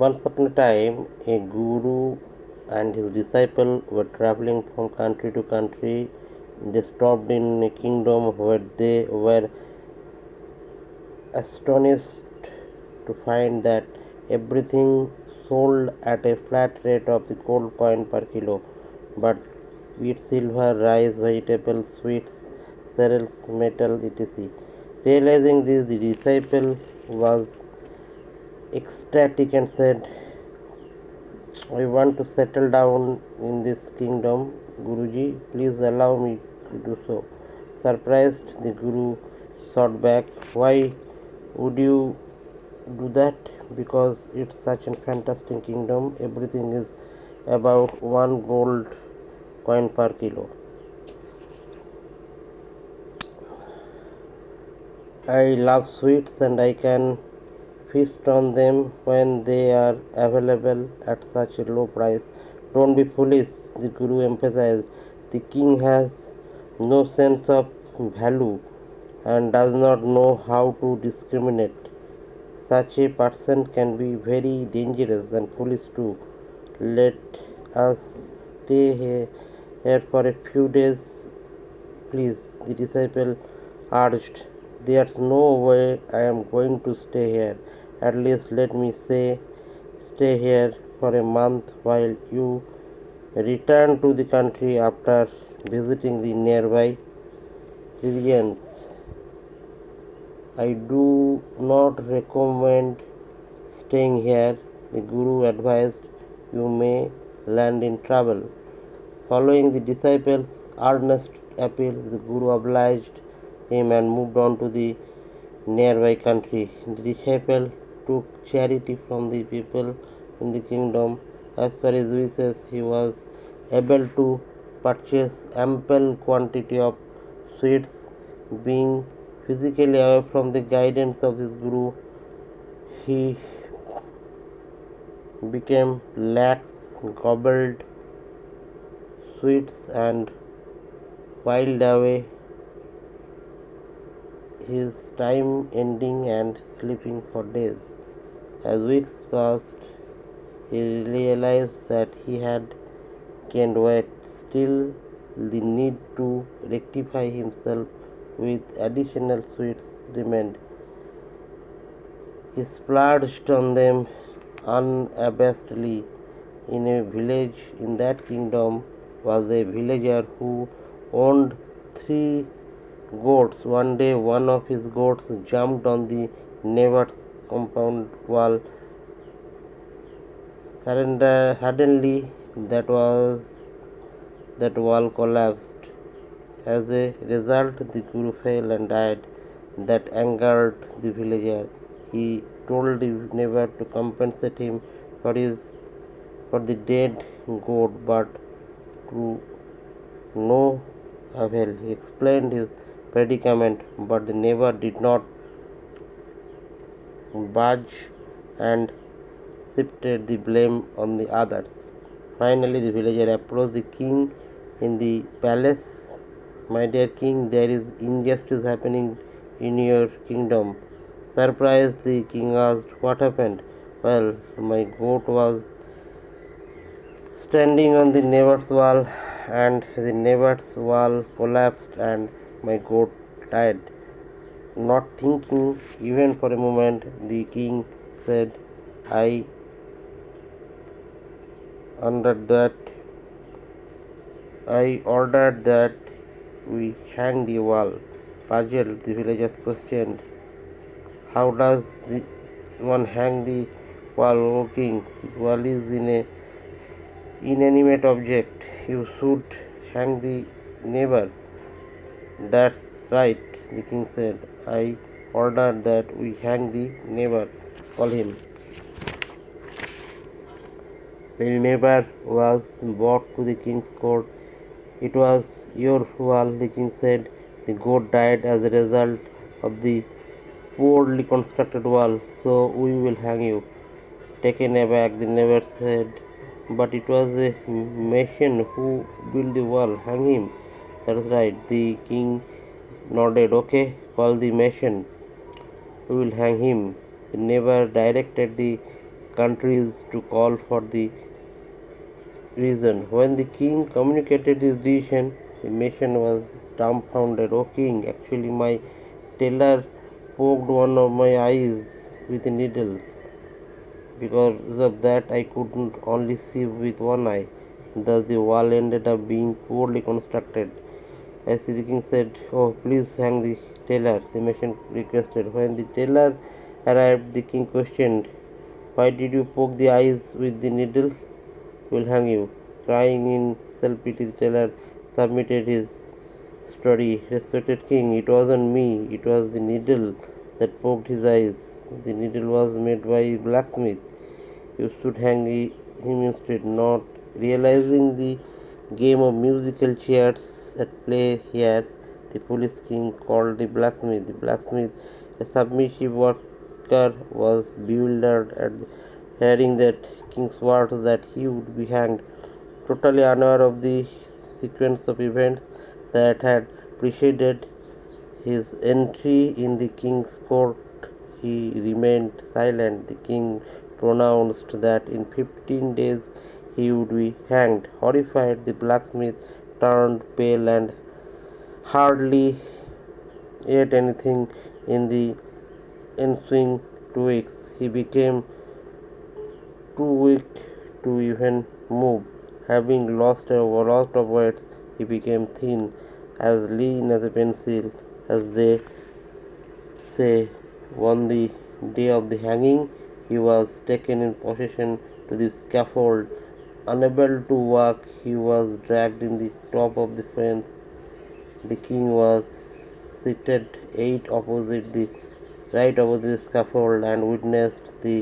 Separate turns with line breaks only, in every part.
Once upon a time, a guru and his disciple were traveling from country to country. They stopped in a kingdom where they were astonished to find that everything sold at a flat rate of the gold coin per kilo, but wheat, silver, rice, vegetables, sweets, cereals, metal, etc. Realizing this, the disciple was ecstatic and said, I want to settle down in this kingdom. Guruji, please allow me to do so. Surprised, the Guru shot back, why would you do that? Because it's such a fantastic kingdom. Everything is about one gold coin per kilo. I love sweets and I can feast on them when they are available at such a low price. Don't be foolish, the Guru emphasized. The king has no sense of value and does not know how to discriminate. Such a person can be very dangerous and foolish too. Let us stay here for a few days, please, the disciple urged. There's no way I am going to stay here. At least let me stay here for a month while you return to the country after visiting the nearby regions. I do not recommend staying here, the Guru advised. You may land in trouble. Following the disciples' earnest appeals, the Guru obliged him and moved on to the nearby country. The disciple took charity from the people in the kingdom. As per his wishes, he was able to purchase ample quantity of sweets. Being physically away from the guidance of his Guru, he became lax, gobbled sweets, and whiled away his time ending and sleeping for days. As weeks passed, he realized that he had gained weight. Still, the need to rectify himself with additional sweets remained. He splurged on them unabashedly. In a village in that kingdom was a villager who owned three goats. One day, one of his goats jumped on the neighbor's compound wall. Suddenly, that wall collapsed. As a result, the Guru fell and died. That angered the villager. He told the neighbor to compensate him for his for the dead goat, but to no avail. He explained his predicament, but the neighbor did not budge and shifted the blame on the others. Finally, the villager approached the king in the palace. My dear king, there is injustice happening in your kingdom. Surprised, the king asked, what happened? Well, my goat was standing on the neighbor's wall, and the neighbor's wall collapsed, and my goat died. Not thinking even for a moment, the king said, I ordered that we hang the wall. Puzzled, the villagers questioned, how does one hang the wall, O king? The wall is in a inanimate object. You should hang the neighbor. That's right, the king said. I ordered that we hang the neighbor. Call him. When the neighbor was brought to the king's court, it was your wall, the king said. The goat died as a result of the poorly constructed wall, so we will hang you. Taken aback, the neighbor said, but it was a mason who built the wall. Hang him. That's right. The king nodded. Okay, call the mason. We will hang him. The neighbor directed the countries to call for the reason. When the king communicated his decision, the nation was dumbfounded. "Oh king, actually my tailor poked one of my eyes with a needle. Because of that I couldn't only see with one eye. Thus the wall ended up being poorly constructed." As the king said, "Oh, please hang the tailor," the merchant requested. When the tailor arrived, the king questioned, "Why did you poke the eyes with the needle? We'll hang you." Crying in self-pity, the tailor submitted his story. "Respected king, it wasn't me, it was the needle that poked his eyes. The needle was made by a blacksmith. You should hang him instead." Not realizing the game of musical chairs at play here, the foolish king called the blacksmith. The blacksmith, a submissive worker, was bewildered at hearing that king's words that he would be hanged. Totally unaware of the sequence of events that had preceded his entry in the king's court, he remained silent. The king pronounced that in 15 days he would be hanged. Horrified, the blacksmith turned pale and hardly ate anything in the ensuing 2 weeks. He became too weak to even move. Having lost of weight, he became thin, as lean as a pencil, as they say. On the day of the hanging, he was taken in procession to the scaffold. Unable to walk, he was dragged in the top of the fence. The king was seated right opposite the scaffold and witnessed the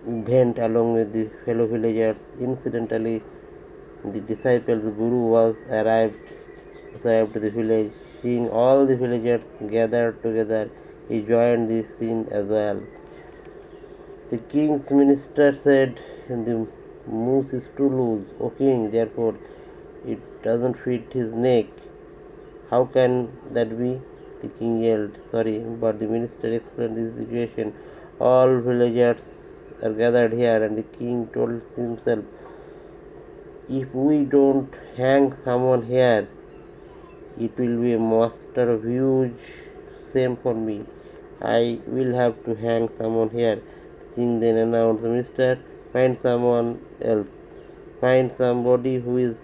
event along with the fellow villagers. Incidentally, the disciples Guru was arrived to the village. Seeing all the villagers gathered together, he joined the scene as well. The king's minister said, "The moose is too loose, O king, therefore it doesn't fit his neck." "How can that be?" the king yelled. "Sorry, but the minister explained the situation. All villagers are gathered here," and the king told himself, "If we don't hang someone here, it will be a matter of huge shame for me. I will have to hang someone here." The king then announced, "Minister, find someone else. Find somebody who is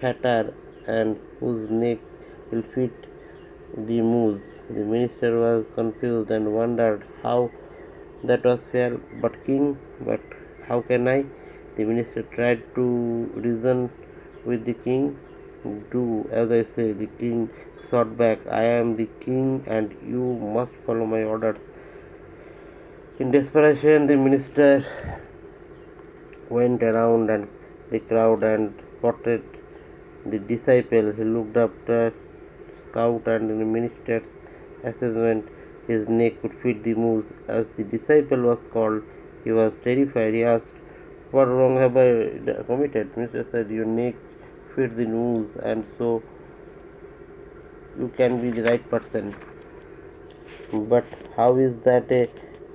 fatter and whose neck will fit the moose." The minister was confused and wondered how that was fair. But how can I?" The minister tried to reason with the king. "Do as I say," the king shot back. "I am the king and you must follow my orders." In desperation, the minister went around and the crowd and spotted the disciple. He looked after scout, and in the minister's assessment, his neck could fit the moose. As the disciple was called, he was terrified. He asked, "What wrong have I committed?" Minister said, "Your neck fits the moose, and so you can be the right person." "But how is that a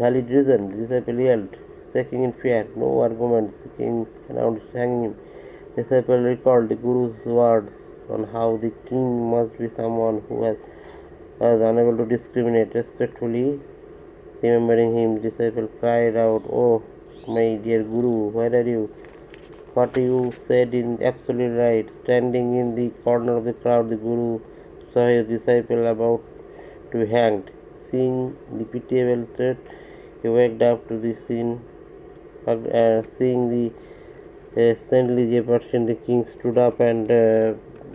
valid reason?" the disciple yelled, shaking in fear. "No arguments," the king announced, hanging him. The disciple recalled the Guru's words on how the king must be someone who was unable to discriminate. Respectfully remembering him, the disciple cried out, "Oh, my dear Guru, where are you? What you said is absolutely right." Standing in the corner of the crowd, the Guru saw his disciple about to be hanged. Seeing the pitiable threat, he waked up to the scene. Seeing the saintly person, the king stood up and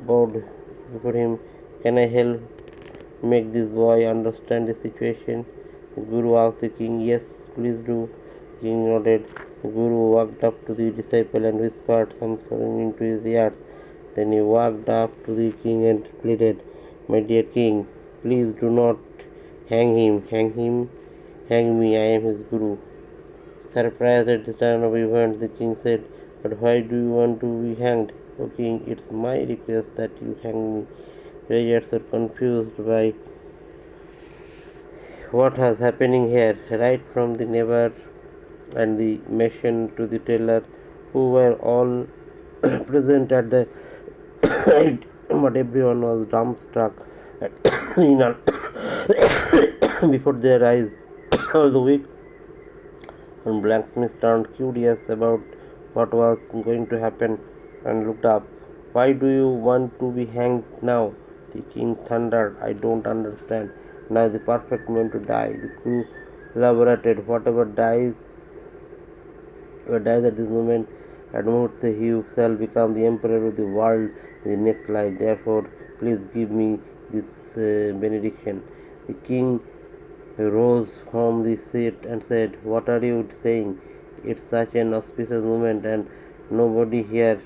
bowed before him. "Can I help make this boy understand the situation?" The Guru asked the king. "Yes, please do." The king nodded. The Guru walked up to the disciple and whispered something into his ears. Then he walked up to the king and pleaded, "My dear king, please do not hang him. Hang me. I am his Guru." Surprised at the turn of events, the king said, "But why do you want to be hanged?" "O king, it's my request that you hang me." Villagers are confused by what was happening here. Right from the never and the mission to the tailor, who were all present at the but everyone was dumbstruck in before their eyes. All the week, and Blacksmith turned curious about what was going to happen and looked up. Why do you want to be hanged now? The king thundered. I don't understand. Now is the perfect moment to die. The crew elaborated. Whoever dies at this moment, at most he shall become the emperor of the world in the next life. Therefore, please give me this benediction. The king rose from the seat and said, what are you saying? It's such an auspicious moment, and nobody here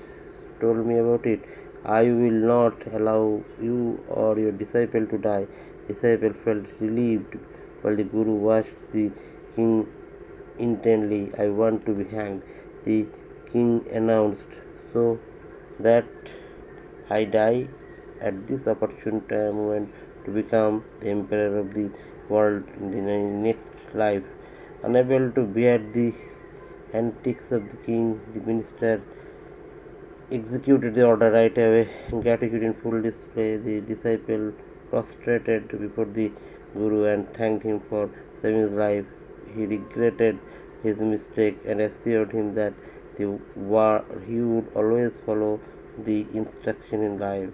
told me about it. I will not allow you or your disciple to die. The disciple felt relieved, while the Guru watched the king intently. I want to be hanged, the king announced, so that I die at this opportune moment to become the emperor of the world in the next life. Unable to bear the antics of the king, the minister executed the order right away. Gratitude in full display, the disciple prostrated before the Guru and thanked him for saving his life. He regretted his mistake and assured him that he would always follow the instruction in life.